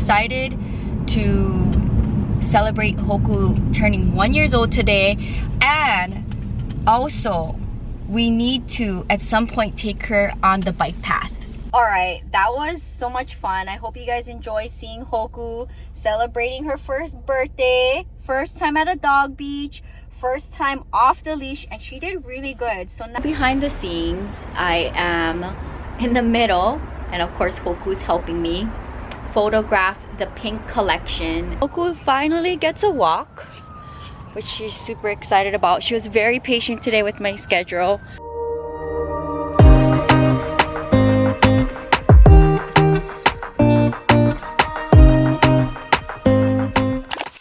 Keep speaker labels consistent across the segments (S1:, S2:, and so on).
S1: excited to celebrate Hoku turning 1 year old today, and also we need to at some point take her on the bike path. Alright, that was so much fun. I hope you guys enjoyed seeing Hoku celebrating her first birthday, first time at a dog beach, first time off the leash, and she did really good. So now behind the scenes, I am in the middle, and of course Hoku's helping me photograph the pink collection. Hoku finally gets a walk, which she's super excited about. She was very patient today with my schedule.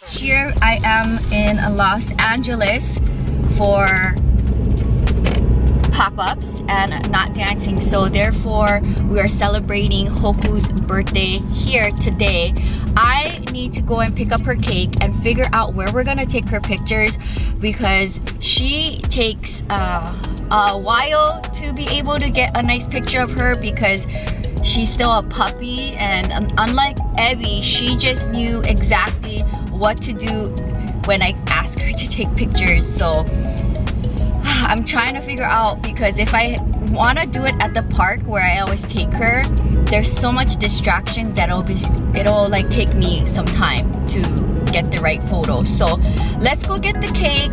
S1: Here I am in Los Angeles for pop-ups and not dancing, so therefore we are celebrating Hoku's birthday here today. I need to go and pick up her cake and figure out where we're gonna take her pictures, because she takes a while to be able to get a nice picture of her because she's still a puppy, and unlike Evie, she just knew exactly what to do when I ask her to take pictures. So I'm trying to figure out, because if I want to do it at the park where I always take her, there's so much distraction that it'll like take me some time to get the right photo. So let's go get the cake,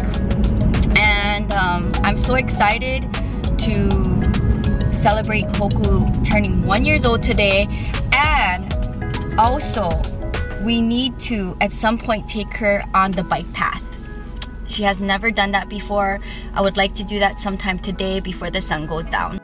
S1: and I'm so excited to celebrate Hoku turning 1 year old today, and also we need to at some point take her on the bike path. She has never done that before. I would like to do that sometime today before the sun goes down.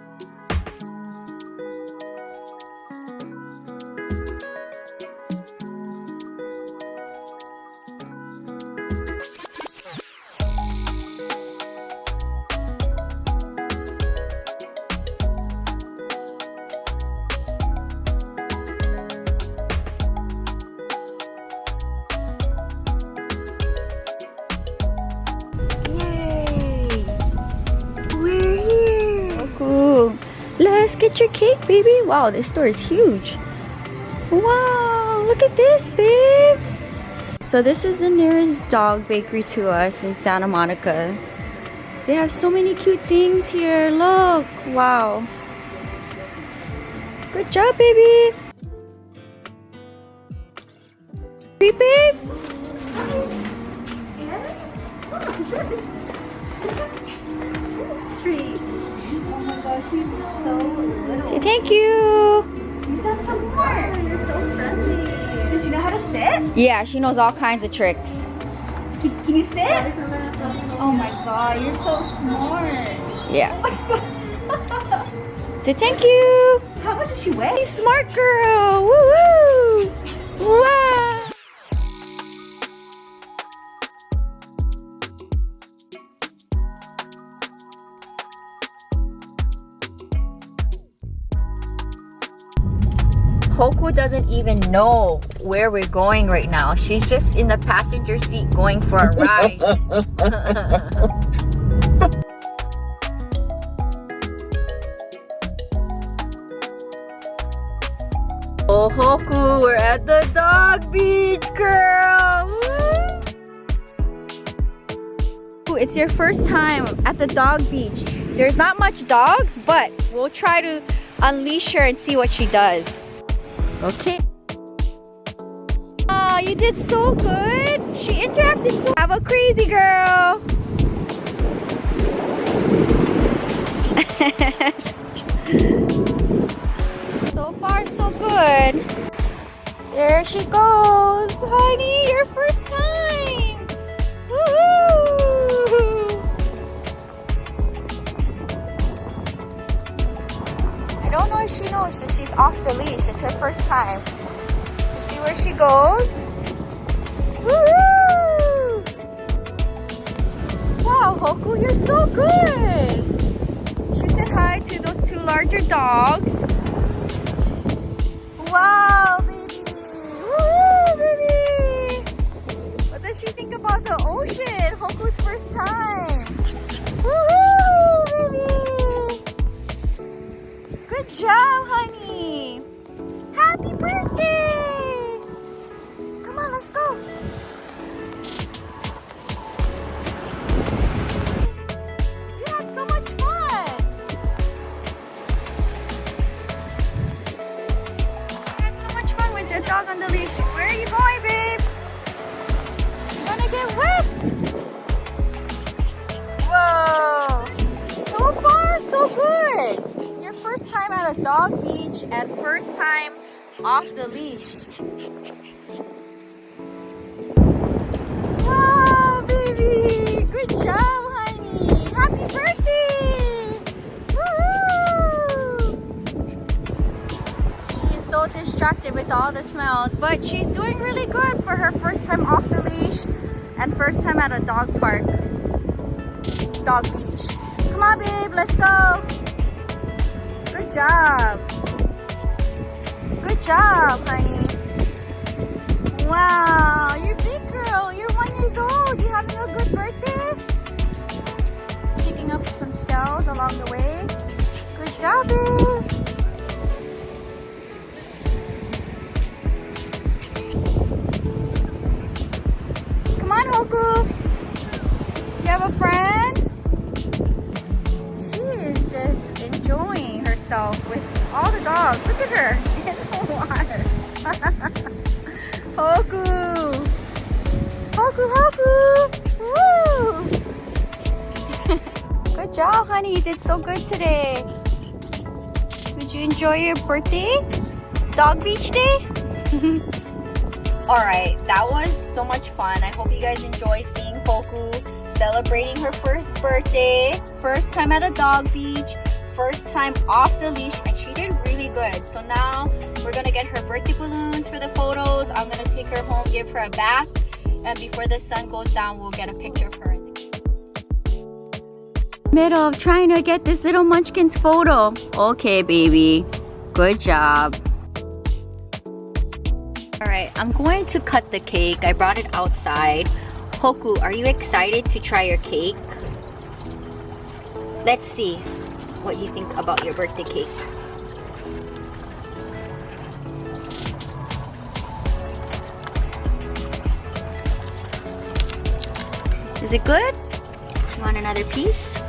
S1: Let's get your cake, baby. Wow, this store is huge. Wow, look at this, babe. So this is the nearest dog bakery to us in Santa Monica. They have so many cute things here. Look, wow. Good job, baby. Hey, babe. Treat. Oh my gosh, she's so little. Say thank you. You have some more. You're so friendly. Does she know how to sit? Yeah, she knows all kinds of tricks. Can you sit? Oh my god, you're so smart. Yeah. Oh my god. Say thank you. How much does she weigh? Smart girl. Woo woo. Wow. Hoku doesn't even know where we're going right now. She's just in the passenger seat going for a ride. Oh, Hoku, we're at the dog beach, girl. Woo! It's your first time at the dog beach. There's not much dogs, but we'll try to unleash her and see what she does. Okay. Oh, you did so good. She interacted so. Have a crazy girl. So far, so good. There she goes. Honey, your first time. Woo-hoo. I don't know if she knows that she's off the leash. It's her first time. Let's see where she goes. Woo! Wow, Hoku, you're so good. She said hi to those two larger dogs. Wow, baby. Woo, baby. What does she think about the ocean? Hoku's first time. Woo, baby. Good job, honey. Happy birthday. dog beach and first time off the leash. Wow, baby! Good job, honey! Happy birthday! Woohoo! She is so distracted with all the smells, but she's doing really good for her first time off the leash and first time at a dog park. Dog beach. Come on, babe, let's go. Good job. Good job, honey. Wow, you're big girl. You're 1 year old. You having a good birthday? Picking up some shells along the way. Good job, babe. Come on, Hoku. You have a friend? She is just enjoying herself with all the dogs. Look at her in the water. Hoku! Hoku, Hoku! Woo! Good job, honey. You did so good today. Did you enjoy your birthday? Dog beach day? Alright, that was so much fun. I hope you guys enjoy seeing Hoku celebrating her first birthday, first time at a dog beach, first time off the leash, and she did really good. So now we're gonna get her birthday balloons for the photos. I'm gonna take her home, give her a bath, and before the sun goes down, we'll get a picture of her. Middle of trying to get this little munchkin's photo. Okay, baby. Good job. Alright, I'm going to cut the cake. I brought it outside. Hoku, are you excited to try your cake? Let's see what you think about your birthday cake. Is it good? You want another piece?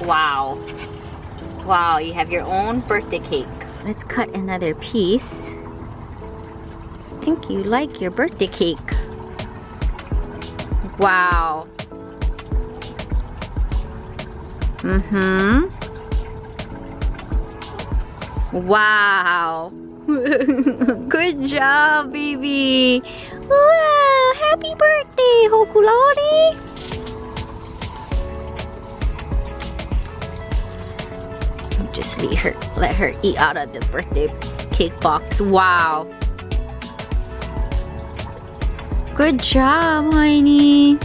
S1: Wow. Wow, you have your own birthday cake. Let's cut another piece. I think you like your birthday cake. Wow. Wow. Good job, baby. Wow, happy birthday, Hokulori. Just let her eat out of the birthday cake box. Wow. Good job, honey.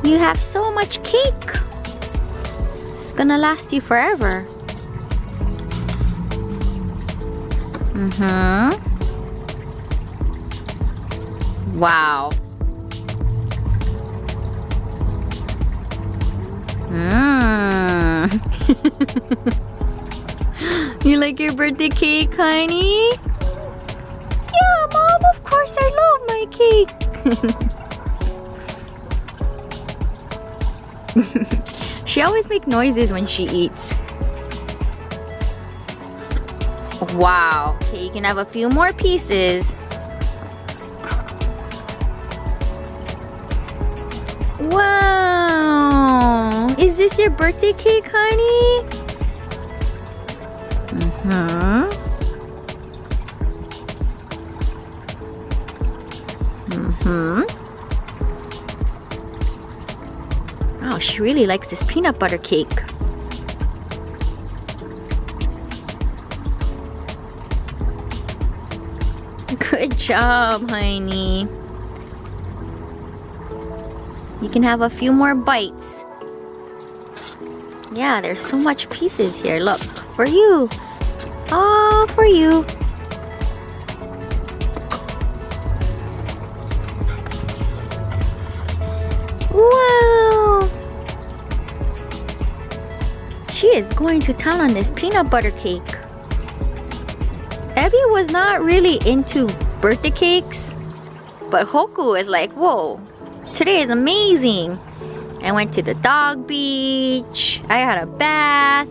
S1: You have so much cake. It's gonna last you forever. Wow. You like your birthday cake, honey? Yeah, Mom, of course I love my cake. She always makes noises when she eats. Wow. Okay, you can have a few more pieces. Wow. Is this your birthday cake, honey? Oh, she really likes this peanut butter cake. Good job, honey. You can have a few more bites. Yeah, there's so much pieces here. Look, for you. All for you. Wow. She is going to town on this peanut butter cake. Abby was not really into birthday cakes, but Hoku is like, whoa, today is amazing. I went to the dog beach. I had a bath.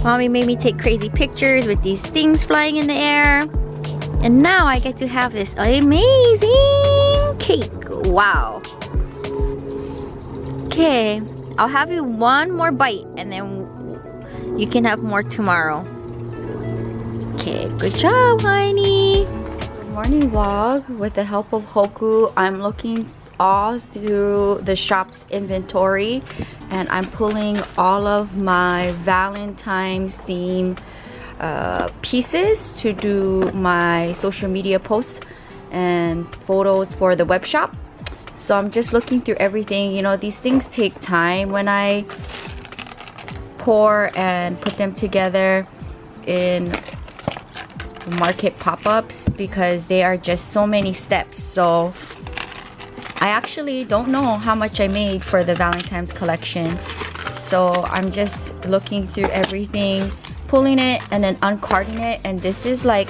S1: Mommy made me take crazy pictures with these things flying in the air. And now I get to have this amazing cake. Wow. Okay, I'll have you one more bite and then you can have more tomorrow. Okay, good job, honey. Morning vlog with the help of Hoku. I'm looking all through the shop's inventory and I'm pulling all of my Valentine's theme pieces to do my social media posts and photos for the web shop. So I'm just looking through everything. You know, these things take time when I pour and put them together in market pop-ups because they are just so many steps. So I actually don't know how much I made for the Valentine's collection. So I'm just looking through everything, pulling it and then uncarding it. And this is like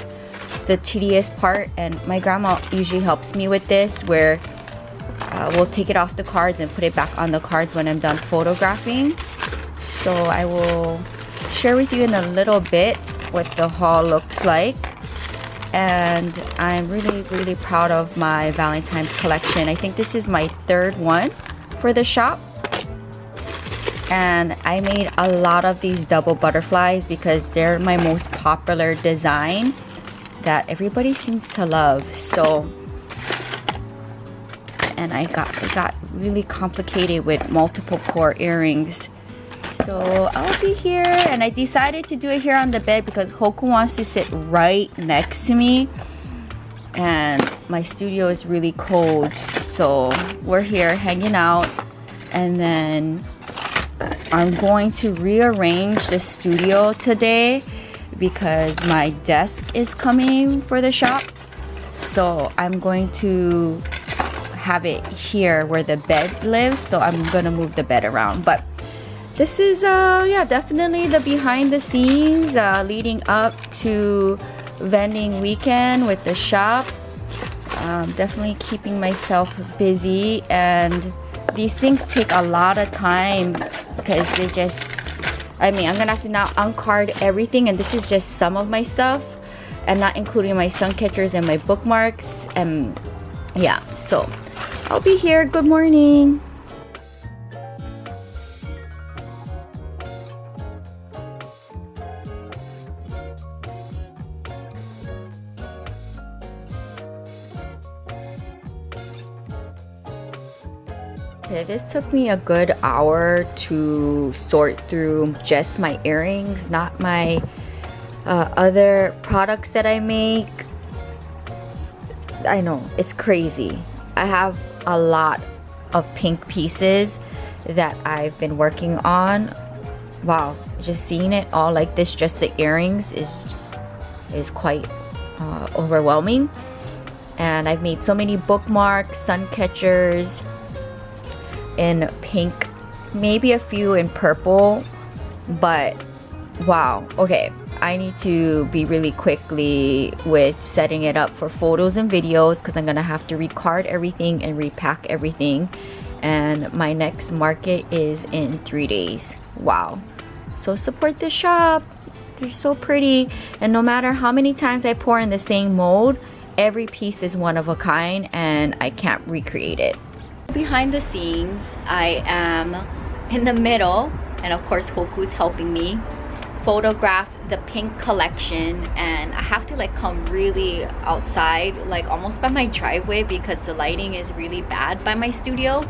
S1: the tedious part, and my grandma usually helps me with this, where we'll take it off the cards and put it back on the cards when I'm done photographing. So I will share with you in a little bit what the haul looks like. And I'm really proud of my Valentine's collection. I think this is my third one for the shop. And I made a lot of these double butterflies because they're my most popular design that everybody seems to love. So, and it got really complicated with multiple core earrings. So I'll be here, and I decided to do it here on the bed because Hoku wants to sit right next to me and my studio is really cold. So we're here hanging out, and then I'm going to rearrange the studio today because my desk is coming for the shop. So I'm going to have it here where the bed lives. So I'm gonna move the bed around. But this is yeah, definitely the behind the scenes leading up to vending weekend with the shop. Definitely keeping myself busy, and these things take a lot of time because they just, I mean, I'm gonna have to now uncard everything, and this is just some of my stuff and not including my sun catchers and my bookmarks. And yeah, so I'll be here. Good morning. Okay, this took me a good hour to sort through just my earrings, not my other products that I make. I know, it's crazy. I have a lot of pink pieces that I've been working on. Wow, just seeing it all like this, just the earrings is quite overwhelming. And I've made so many bookmarks, sun catchers in pink, maybe a few in purple, but wow. Okay, I need to be really quickly with setting it up for photos and videos because I'm gonna have to recard everything and repack everything, and my next market is in 3 days. Wow. So support the shop, they're so pretty, and no matter how many times I pour in the same mold, every piece is one of a kind and I can't recreate it. Behind the scenes, I am in the middle, and of course Hoku's helping me photograph the pink collection, and I have to like come really outside, like almost by my driveway, because the lighting is really bad by my studio.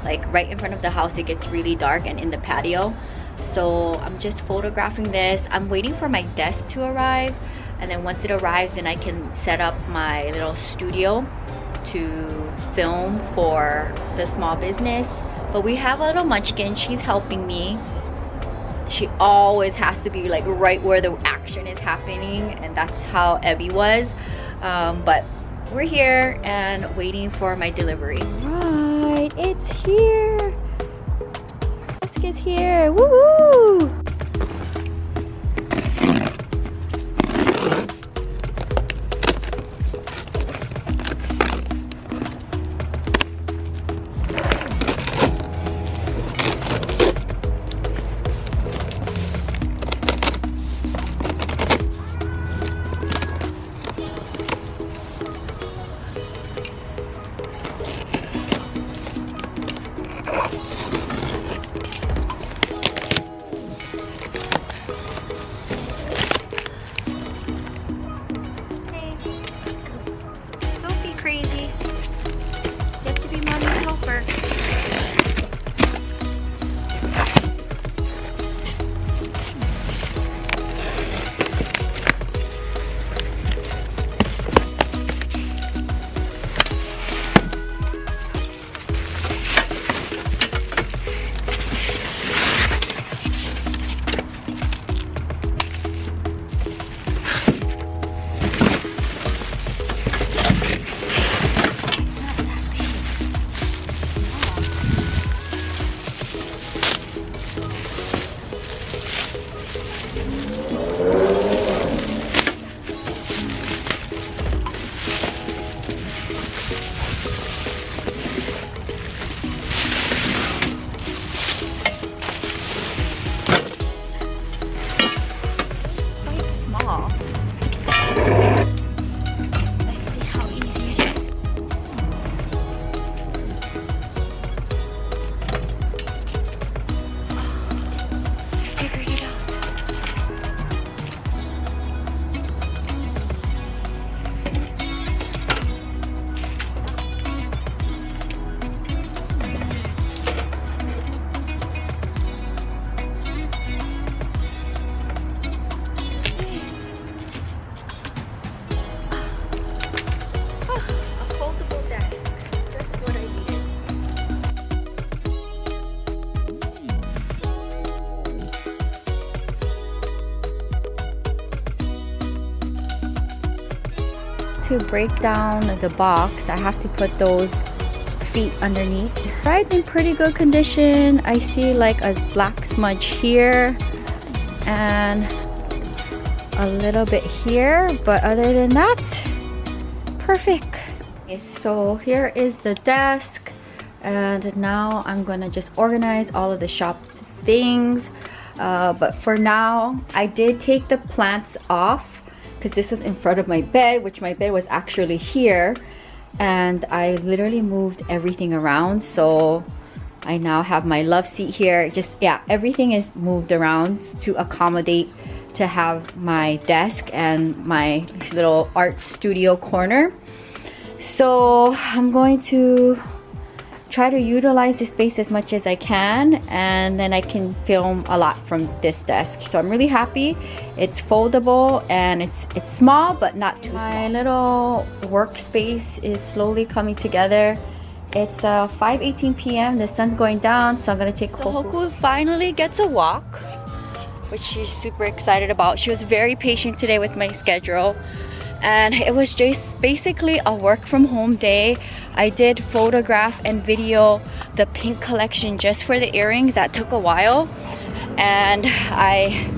S1: Like right in front of the house it gets really dark, and in the patio. So I'm just photographing this. I'm waiting for my desk to arrive, and then once it arrives then I can set up my little studio to film for the small business. But we have a little munchkin, she's helping me. She always has to be like right where the action is happening, and that's how Evie was. But we're here and waiting for my delivery. Right, it's here. Desk is here. Woohoo! to break down the box. I have to put those feet underneath. Right, in pretty good condition. I see like a black smudge here and a little bit here, but other than that, perfect. Okay, so here is the desk, and now I'm gonna just organize all of the shop things. But for now, I did take the plants off because this was in front of my bed, which my bed was actually here, and I literally moved everything around. So I now have my love seat here. Just, yeah, everything is moved around to accommodate to have my desk and my little art studio corner. So I'm going to try to utilize this space as much as I can, and then I can film a lot from this desk. So I'm really happy. It's foldable and it's small but not too small. My little workspace is slowly coming together. It's 5:18 p.m. The sun's going down, so I'm gonna take Hoku finally gets a walk, which she's super excited about. She was very patient today with my schedule, and it was just basically a work from home day. I did photograph and video the pink collection just for the earrings. That took a while, and I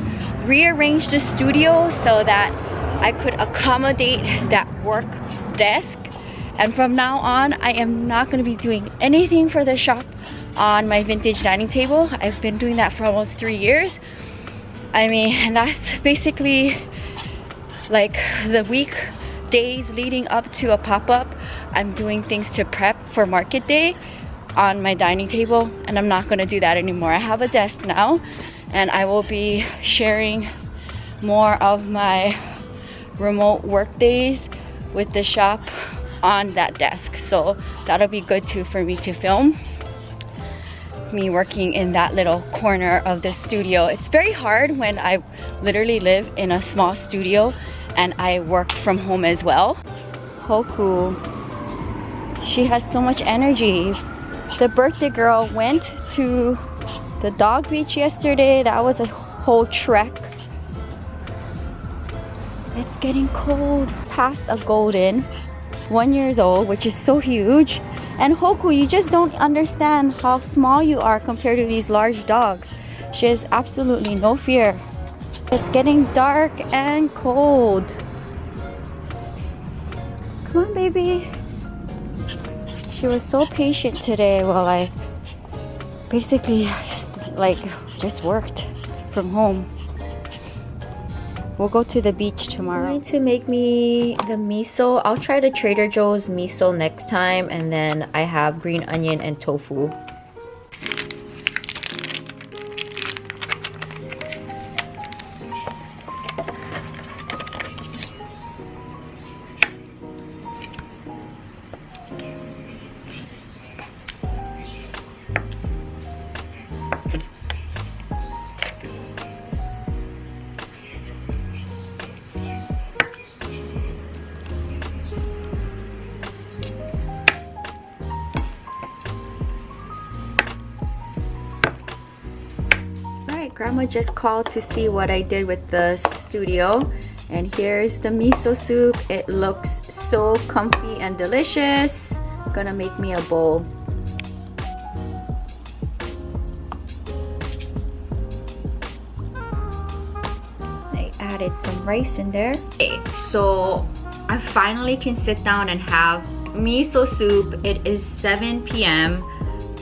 S1: rearranged the studio so that I could accommodate that work desk. And from now on, I am not going to be doing anything for the shop on my vintage dining table. I've been doing that for almost 3 years. I mean, and that's basically like the weekdays leading up to a pop-up. I'm doing things to prep for market day on my dining table, and I'm not going to do that anymore. I have a desk now, and I will be sharing more of my remote work days with the shop on that desk. So that'll be good too for me to film me working in that little corner of the studio. It's very hard when I literally live in a small studio and I work from home as well. Hoku, she has so much energy. The birthday girl went to the dog beach yesterday. That was a whole trek. It's getting cold. Past a golden, 1 year old, which is so huge. And Hoku, you just don't understand how small you are compared to these large dogs. She has absolutely no fear. It's getting dark and cold. Come on, baby. She was so patient today while I basically like just worked from home. We'll go to the beach tomorrow. I'm going to make me the miso. I'll try the Trader Joe's miso next time, and then I have green onion and tofu. Grandma just called to see what I did with the studio, and here's the miso soup. It looks so comfy and delicious. I'm gonna make me a bowl. I added some rice in there. Okay, so I finally can sit down and have miso soup. It is 7 p.m.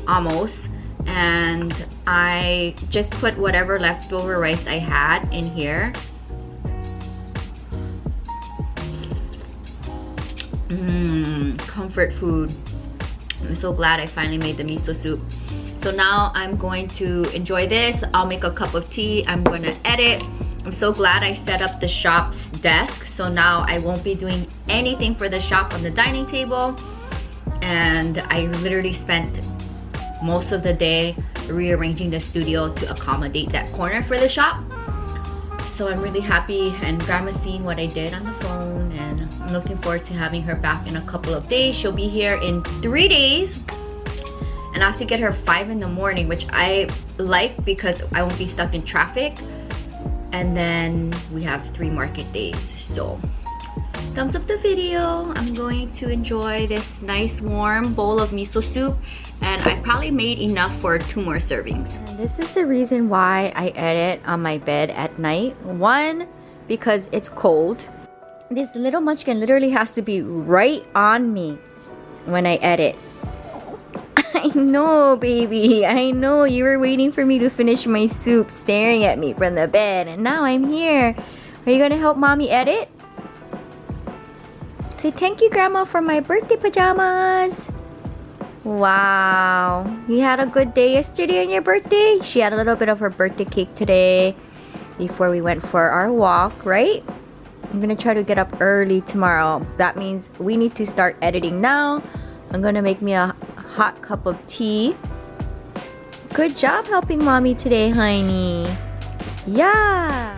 S1: almost, and I just put whatever leftover rice I had in here. Comfort food. I'm so glad I finally made the miso soup. So now I'm going to enjoy this. I'll make a cup of tea. I'm going to edit. I'm so glad I set up the shop's desk. So now I won't be doing anything for the shop on the dining table. And I literally spent most of the day rearranging the studio to accommodate that corner for the shop. So I'm really happy, and Grandma's seeing what I did on the phone, and I'm looking forward to having her back in a couple of days. She'll be here in 3 days, and I have to get her 5 in the morning, which I like because I won't be stuck in traffic. And then we have 3 market days. So thumbs up the video. I'm going to enjoy this nice warm bowl of miso soup, and I probably made enough for 2 more servings. And this is the reason why I edit on my bed at night. One, because it's cold. This little munchkin literally has to be right on me when I edit. I know, baby. I know you were waiting for me to finish my soup, staring at me from the bed, and now I'm here. Are you gonna help mommy edit? Say thank you, Grandma, for my birthday pajamas. Wow. You had a good day yesterday on your birthday? She had a little bit of her birthday cake today before we went for our walk, right? I'm gonna try to get up early tomorrow. That means we need to start editing now. I'm gonna make me a hot cup of tea. Good job helping mommy today, honey. Yeah.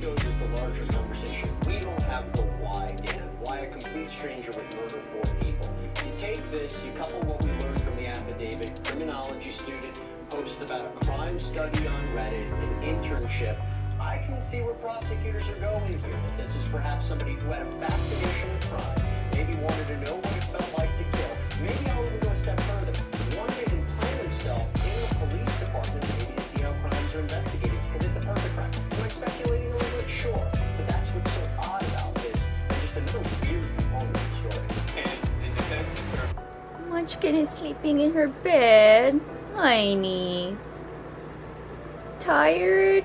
S2: Is the larger conversation. We don't have the why, Dan. Why a complete stranger would murder 4 people. You take this, you couple what we learned from the affidavit, criminology student posts about a crime study on Reddit, an internship. I can see where prosecutors are going here, that this is perhaps somebody who had a fascination with crime, maybe wanted to know what it felt like to kill. Maybe I'll even go a step further. Wanted to implant himself in the police department, maybe to see how crimes are investigated, to commit the perfect crime. Am I speculating a little bit? Sure. But that's what's so odd about this, and just another weird component of the story. And the defense attorney...
S1: Munchkin is sleeping in her bed. Honey. Tired?